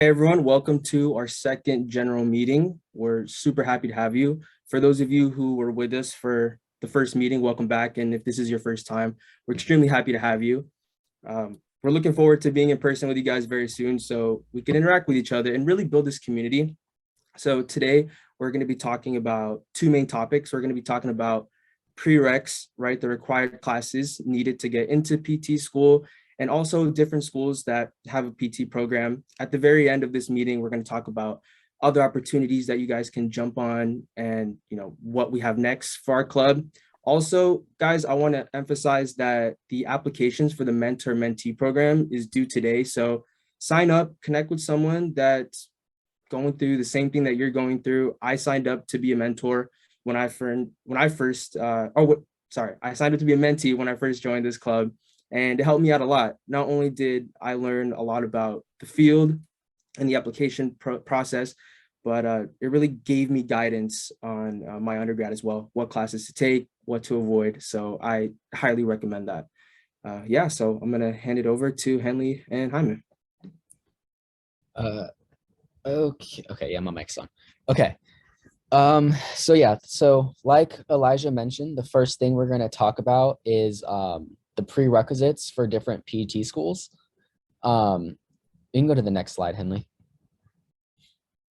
Hey everyone, welcome to our second general meeting. We're super happy to have you. For those of you who were with us for the first meeting, welcome back. And if this is your first time, we're extremely happy to have you. We're looking forward to being in person with you guys very soon so we can interact with each other and really build this community. So today we're going to be talking about two main topics. We're going to be talking about prereqs, right? The required classes needed to get into PT school, and also different schools that have a PT program. At the very end of this meeting, we're going to talk about other opportunities that you guys can jump on and what we have next for our club. Also, guys, I want to emphasize that the applications for the mentor-mentee program is due today. So sign up, connect with someone that's going through the same thing that you're going through. I signed up to be a mentor I signed up to be a mentee when I first joined this club, and it helped me out a lot. Not only did I learn a lot about the field and the application process, but it really gave me guidance on my undergrad as well, what classes to take, what to avoid. So I highly recommend that. Yeah, so I'm gonna hand it over to Henley and Hyman. Okay, yeah, my mic's on. Okay. So like Elijah mentioned, the first thing we're going to talk about is the prerequisites for different PT schools. You can go to the next slide, Henley.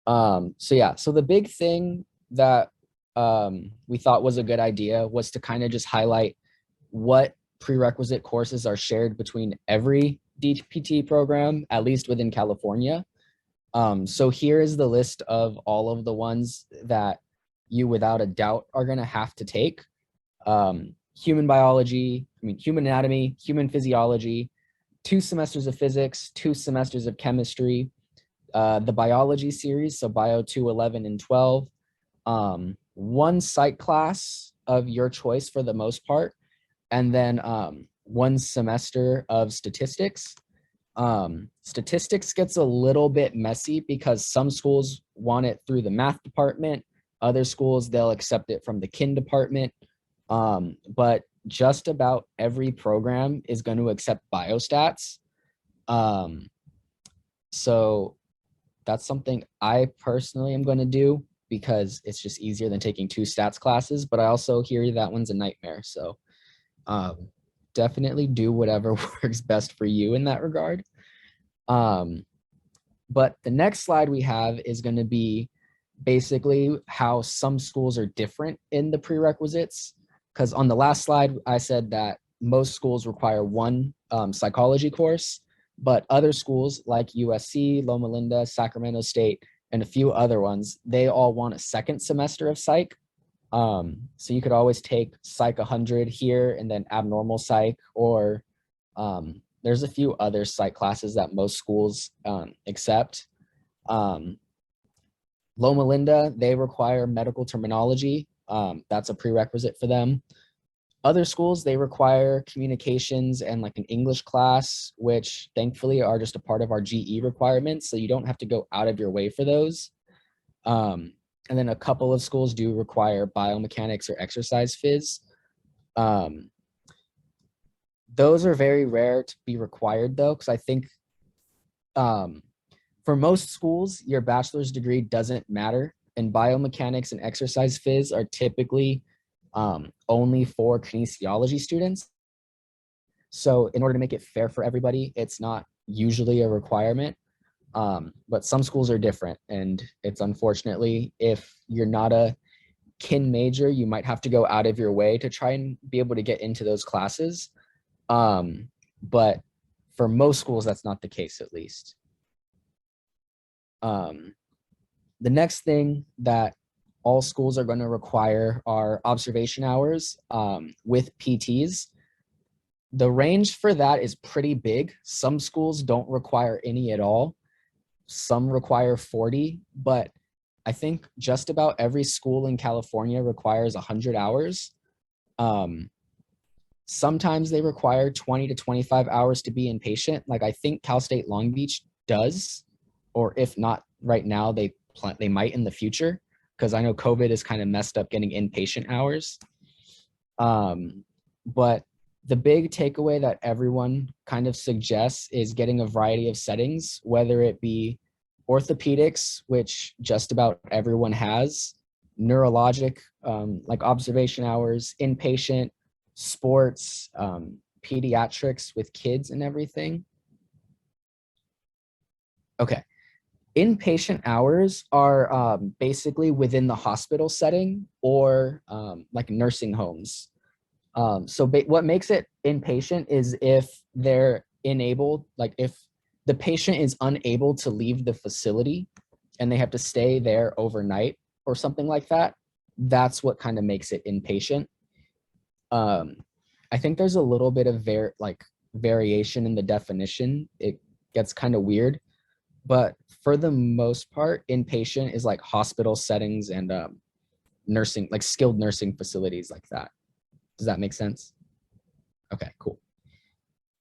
So the big thing that we thought was a good idea was to kind of just highlight what prerequisite courses are shared between every DPT program, at least within California. So here is the list of all of the ones that you without a doubt are going to have to take. Human anatomy, human physiology, 2 semesters of physics, 2 semesters of chemistry, the biology series, so bio 2, 11, and 12, 1 psych class of your choice for the most part, and then 1 semester of statistics. Statistics gets a little bit messy because some schools want it through the math department. Other schools, they'll accept it from the kin department. But just about every program is going to accept biostats. So that's something I personally am going to do because it's just easier than taking 2 stats classes. But I also hear that one's a nightmare. So definitely do whatever works best for you in that regard. But the next slide we have is going to be basically how some schools are different in the prerequisites. Because on the last slide, I said that most schools require 1 psychology course, but other schools like USC, Loma Linda, Sacramento State, and a few other ones, they all want a 2nd semester of psych. So you could always take Psych 100 here and then abnormal psych, or there's a few other psych classes that most schools accept. Loma Linda, they require medical terminology. That's a prerequisite for them. Other schools, they require communications and like an English class, which thankfully are just a part of our GE requirements. So you don't have to go out of your way for those. And then a couple of schools do require biomechanics or exercise phys. Those are very rare to be required though, because I think for most schools, your bachelor's degree doesn't matter, and biomechanics and exercise phys are typically only for kinesiology students. So in order to make it fair for everybody, it's not usually a requirement. But some schools are different, and it's unfortunately, if you're not a kin major, you might have to go out of your way to try and be able to get into those classes. But for most schools, that's not the case, at least. The next thing that all schools are going to require are observation hours with PTs. The range for that is pretty big. Some schools don't require any at all. Some require 40, but I think just about every school in California requires 100 hours. Sometimes they require 20 to 25 hours to be inpatient. Like I think Cal State Long Beach does, or if not right now, they might in the future, because I know COVID has kind of messed up getting inpatient hours. But the big takeaway that everyone kind of suggests is getting a variety of settings, whether it be orthopedics, which just about everyone has, neurologic, like observation hours, inpatient, sports, pediatrics with kids and everything. Okay. Inpatient hours are basically within the hospital setting or like nursing homes. So what makes it inpatient is if they're enabled, like if the patient is unable to leave the facility and they have to stay there overnight or something like that, that's what kind of makes it inpatient. I think there's a little bit of variation in the definition. It gets kind of weird, but for the most part, inpatient is like hospital settings and nursing, like skilled nursing facilities like that. Does that make sense? Okay, cool.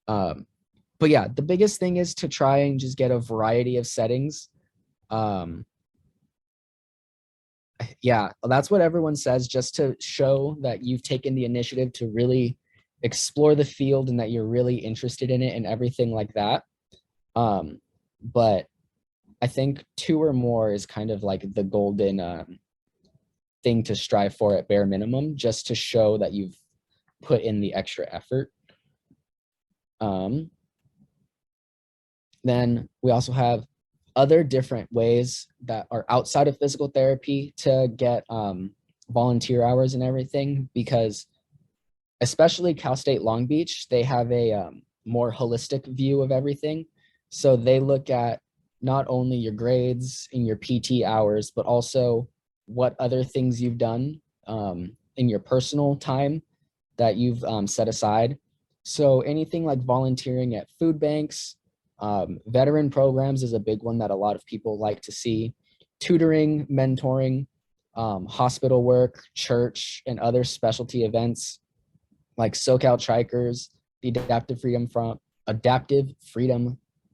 But yeah, the biggest thing is to try and just get a variety of settings. Yeah, that's what everyone says, just to show that you've taken the initiative to really explore the field and that you're really interested in it and everything like that. But I think 2 or more is kind of like the golden thing to strive for at bare minimum, just to show that you've put in the extra effort. Then we also have other different ways that are outside of physical therapy to get volunteer hours and everything, because especially Cal State Long Beach, they have a more holistic view of everything. So they look at not only your grades and your PT hours, but also what other things you've done in your personal time that you've set aside. So anything like volunteering at food banks, veteran programs is a big one that a lot of people like to see. Tutoring, mentoring, hospital work, church, and other specialty events like SoCal Trikers, the Adaptive Freedom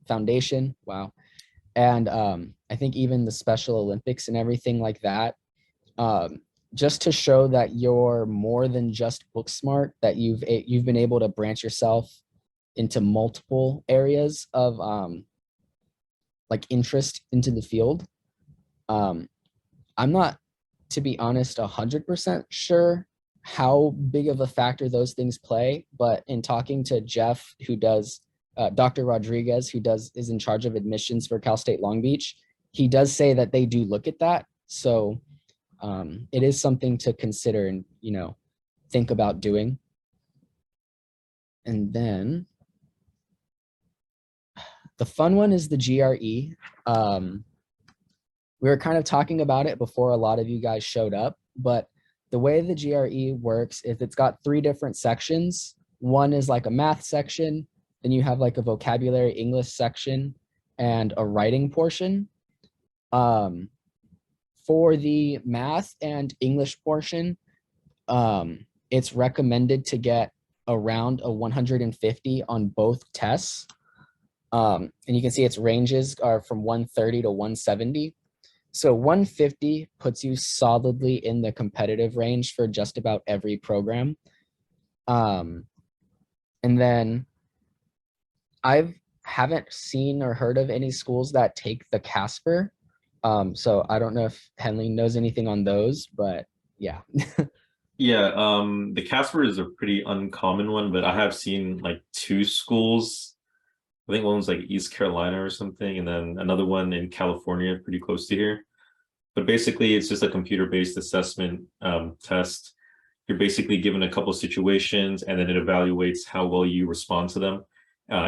Foundation. Wow. And I think even the Special Olympics and everything like that, just to show that you're more than just book smart, that you've been able to branch yourself into multiple areas of like interest into the field. I'm not, to be honest, 100% sure how big of a factor those things play, but in talking to Jeff, who does Dr. Rodriguez, who is in charge of admissions for Cal State Long Beach, he does say that they do look at that. So it is something to consider and, think about doing. And then the fun one is the GRE. We were kind of talking about it before a lot of you guys showed up, but the way the GRE works is it's got 3 different sections. One is like a math section, then you have like a vocabulary English section and a writing portion. For the math and English portion, it's recommended to get around a 150 on both tests. And you can see its ranges are from 130 to 170. So 150 puts you solidly in the competitive range for just about every program. And then I haven't seen or heard of any schools that take the Casper. So I don't know if Henley knows anything on those, but yeah. Yeah, the Casper is a pretty uncommon one, but I have seen like 2 schools. I think one was like East Carolina or something, and then another one in California, pretty close to here. But basically, it's just a computer-based assessment test. You're basically given a couple of situations, and then it evaluates how well you respond to them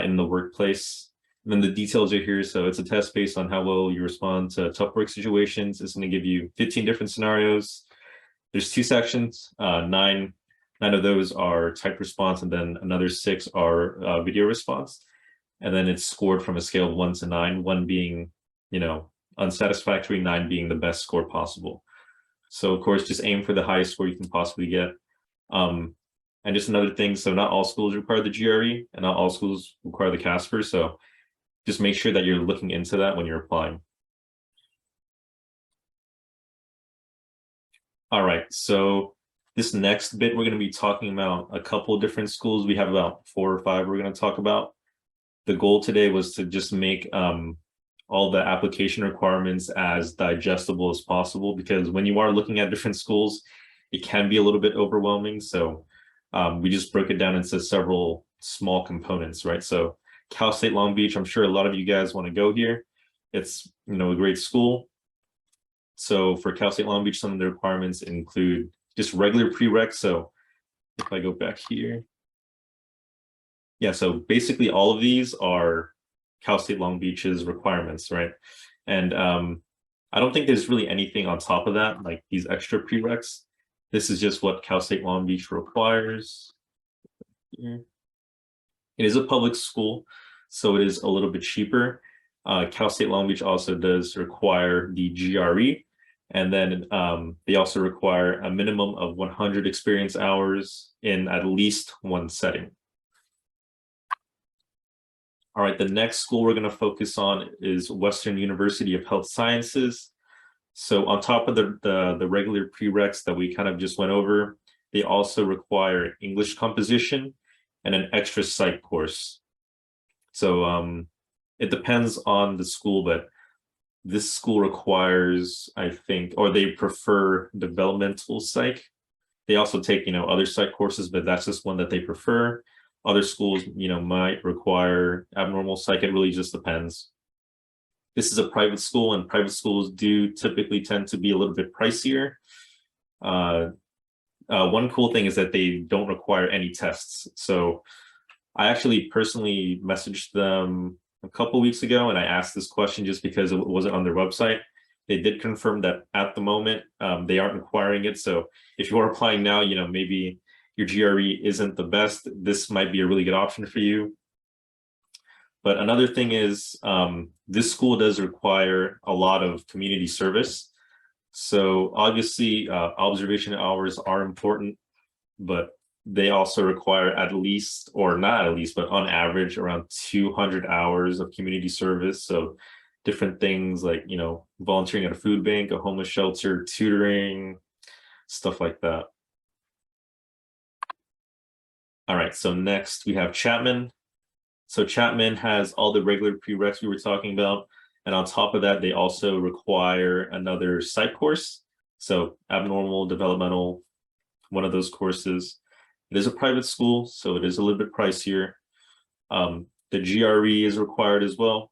in the workplace. And then the details are here. So it's a test based on how well you respond to tough work situations. It's going to give you 15 different scenarios. There's 2 sections. 9 of those are type response, and then another 6 are video response. And then it's scored from a scale of 1 to 9, 1 being, unsatisfactory, 9 being the best score possible. So of course, just aim for the highest score you can possibly get. And just another thing, so not all schools require the GRE and not all schools require the Casper. So just make sure that you're looking into that when you're applying. All right, so this next bit, we're going to be talking about a couple different schools. We have about 4 or 5 we're going to talk about. The goal today was to just make all the application requirements as digestible as possible, because when you are looking at different schools, it can be a little bit overwhelming. So we just broke it down into several small components, right? So Cal State Long Beach, I'm sure a lot of you guys want to go here. It's, you know, a great school. So for Cal State Long Beach, some of the requirements include just regular prereqs. So if I go back here, yeah, so basically all of these are Cal State Long Beach's requirements, right? And I don't think there's really anything on top of that, like these extra prereqs. This is just what Cal State Long Beach requires. It is a public school, so it is a little bit cheaper. Cal State Long Beach also does require the GRE, and then they also require a minimum of 100 experience hours in at least one setting. All right, the next school we're going to focus on is Western University of Health Sciences. So on top of the regular prereqs that we kind of just went over, they also require English composition and an extra psych course. So it depends on the school, but this school requires, I think, or they prefer developmental psych. They also take, you know, other psych courses, but that's just one that they prefer. Other schools, you know, might require abnormal psych. It really just depends. This is a private school, and private schools do typically tend to be a little bit pricier. One cool thing is that they don't require any tests. So I actually personally messaged them a couple weeks ago, and I asked this question just because it wasn't on their website. They did confirm that at the moment, they aren't requiring it. So if you are applying now, you know, maybe your GRE isn't the best, this might be a really good option for you. But another thing is, this school does require a lot of community service. So obviously, observation hours are important, but they also require at least, or not at least, but on average, around 200 hours of community service. So different things like, you know, volunteering at a food bank, a homeless shelter, tutoring, stuff like that. All right, so next we have Chapman. So Chapman has all the regular prereqs we were talking about. And on top of that, they also require another psych course. So abnormal, developmental, one of those courses. It is a private school, so it is a little bit pricier. The GRE is required as well.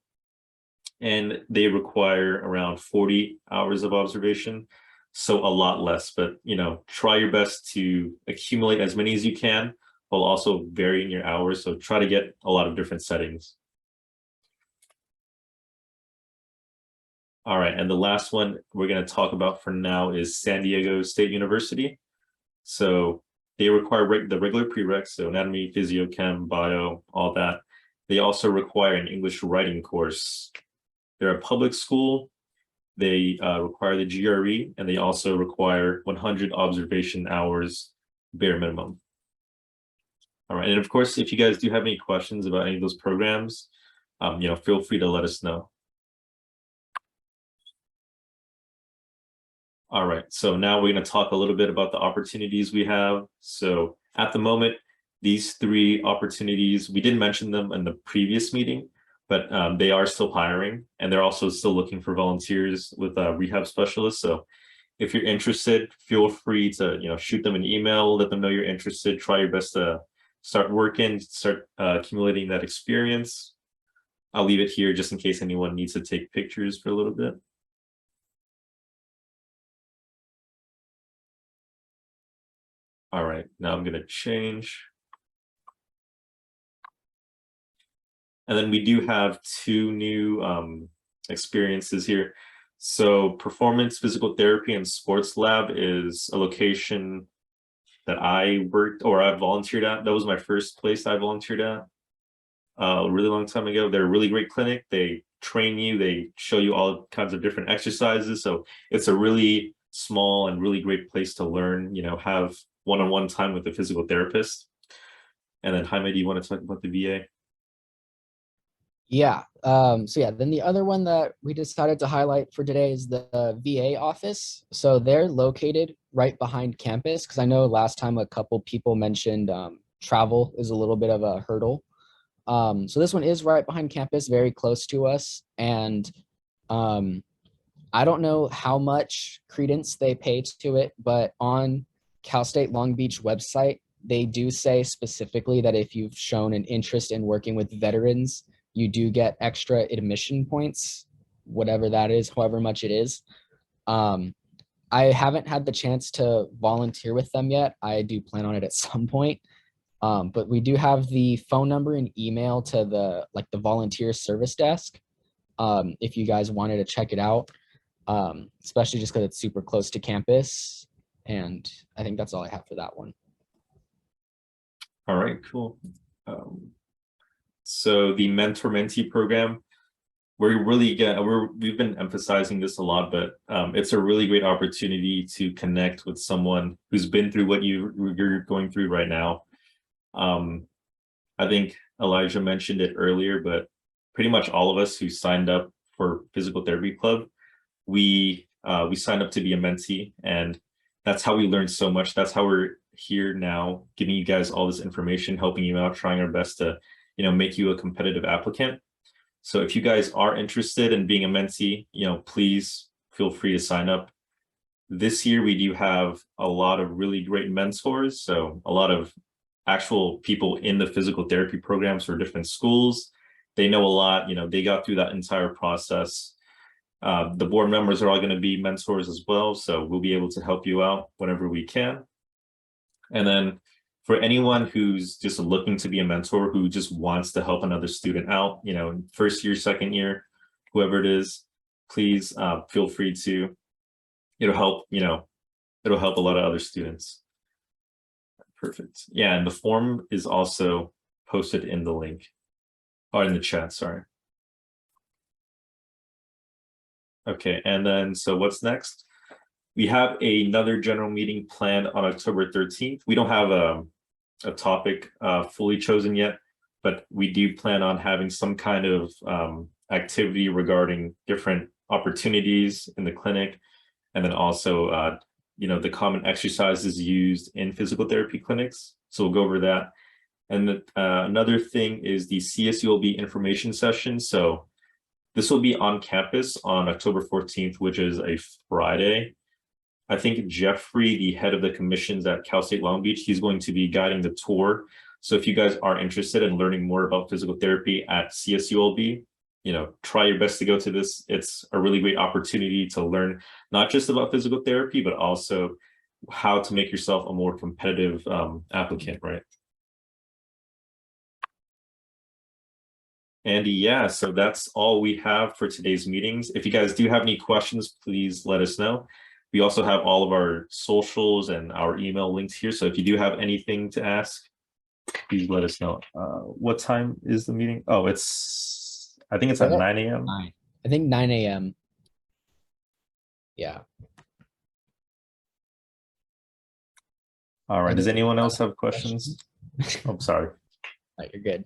And they require around 40 hours of observation. So a lot less, but, you know, try your best to accumulate as many as you can, while also varying your hours. So try to get a lot of different settings. All right, and the last one we're going to talk about for now is San Diego State University. So they require the regular prereqs, so anatomy, physio, chem, bio, all that. They also require an English writing course. They're a public school. They require the GRE, and they also require 100 observation hours bare minimum. All right, and of course, if you guys do have any questions about any of those programs, you know, feel free to let us know. All right, so now we're going to talk a little bit about the opportunities we have. So at the moment, these three opportunities, we didn't mention them in the previous meeting, but they are still hiring, and they're also still looking for volunteers with rehab specialists. So if you're interested, feel free to, you know, shoot them an email, let them know you're interested, try your best to start working, start accumulating that experience. I'll leave it here just in case anyone needs to take pictures for a little bit. All right, now I'm going to change. And then we do have two new experiences here. So Performance Physical Therapy and Sports Lab is a location that I worked, or I volunteered at. That was my first place I volunteered at a really long time ago. They're a really great clinic. They train you, they show you all kinds of different exercises. So it's a really small and really great place to learn, you know, have one-on-one time with a physical therapist. And then Jaime, do you want to talk about the VA? Yeah. So yeah, then the other one that we decided to highlight for today is the VA office. So they're located right behind campus, because I know last time a couple people mentioned travel is a little bit of a hurdle. So this one is right behind campus, very close to us. And I don't know how much credence they pay to it, but on Cal State Long Beach website, they do say specifically that if you've shown an interest in working with veterans, you do get extra admission points, whatever that is, however much it is. I haven't had the chance to volunteer with them yet. I do plan on it at some point. But we do have the phone number and email to the volunteer service desk. If you guys wanted to check it out, especially just because it's super close to campus. And I think that's all I have for that one. All right, cool. So the mentor-mentee program, we've been emphasizing this a lot, but it's a really great opportunity to connect with someone who's been through what you're going through right now. I think Elijah mentioned it earlier, but pretty much all of us who signed up for Physical Therapy Club, we signed up to be a mentee, and that's how we learned so much. That's how we're here now, giving you guys all this information, helping you out, trying our best to, make you a competitive applicant. So if you guys are interested in being a mentee, please feel free to sign up. This year, we do have a lot of really great mentors. So a lot of actual people in the physical therapy programs for different schools. They know a lot, they got through that entire process. The board members are all going to be mentors as well. So we'll be able to help you out whenever we can. And then for anyone who's just looking to be a mentor, who just wants to help another student out, first year, second year, whoever it is, please feel free to. It'll help, it'll help a lot of other students. Perfect. Yeah, and the form is also posted in the link, or in the chat, sorry. Okay, and then, so what's next? We have another general meeting planned on October 13th. We don't have a topic fully chosen yet, but we do plan on having some kind of activity regarding different opportunities in the clinic, and then also the common exercises used in physical therapy clinics. So we'll go over that. And another thing is the CSULB information session. So this will be on campus on October 14th, which is a Friday. I think Jeffrey, the head of the commissions at Cal State Long Beach, he's going to be guiding the tour. So if you guys are interested in learning more about physical therapy at CSULB, try your best to go to this. It's a really great opportunity to learn not just about physical therapy, but also how to make yourself a more competitive applicant, right? Andy, yeah, so that's all we have for today's meetings. If you guys do have any questions, please let us know. We also have all of our socials and our email links here. So if you do have anything to ask, please let us know. What time is the meeting? Oh, I think it's at 9 a.m. I think 9 a.m. Yeah. All right. Does anyone else have questions? I'm sorry. Right, you're good.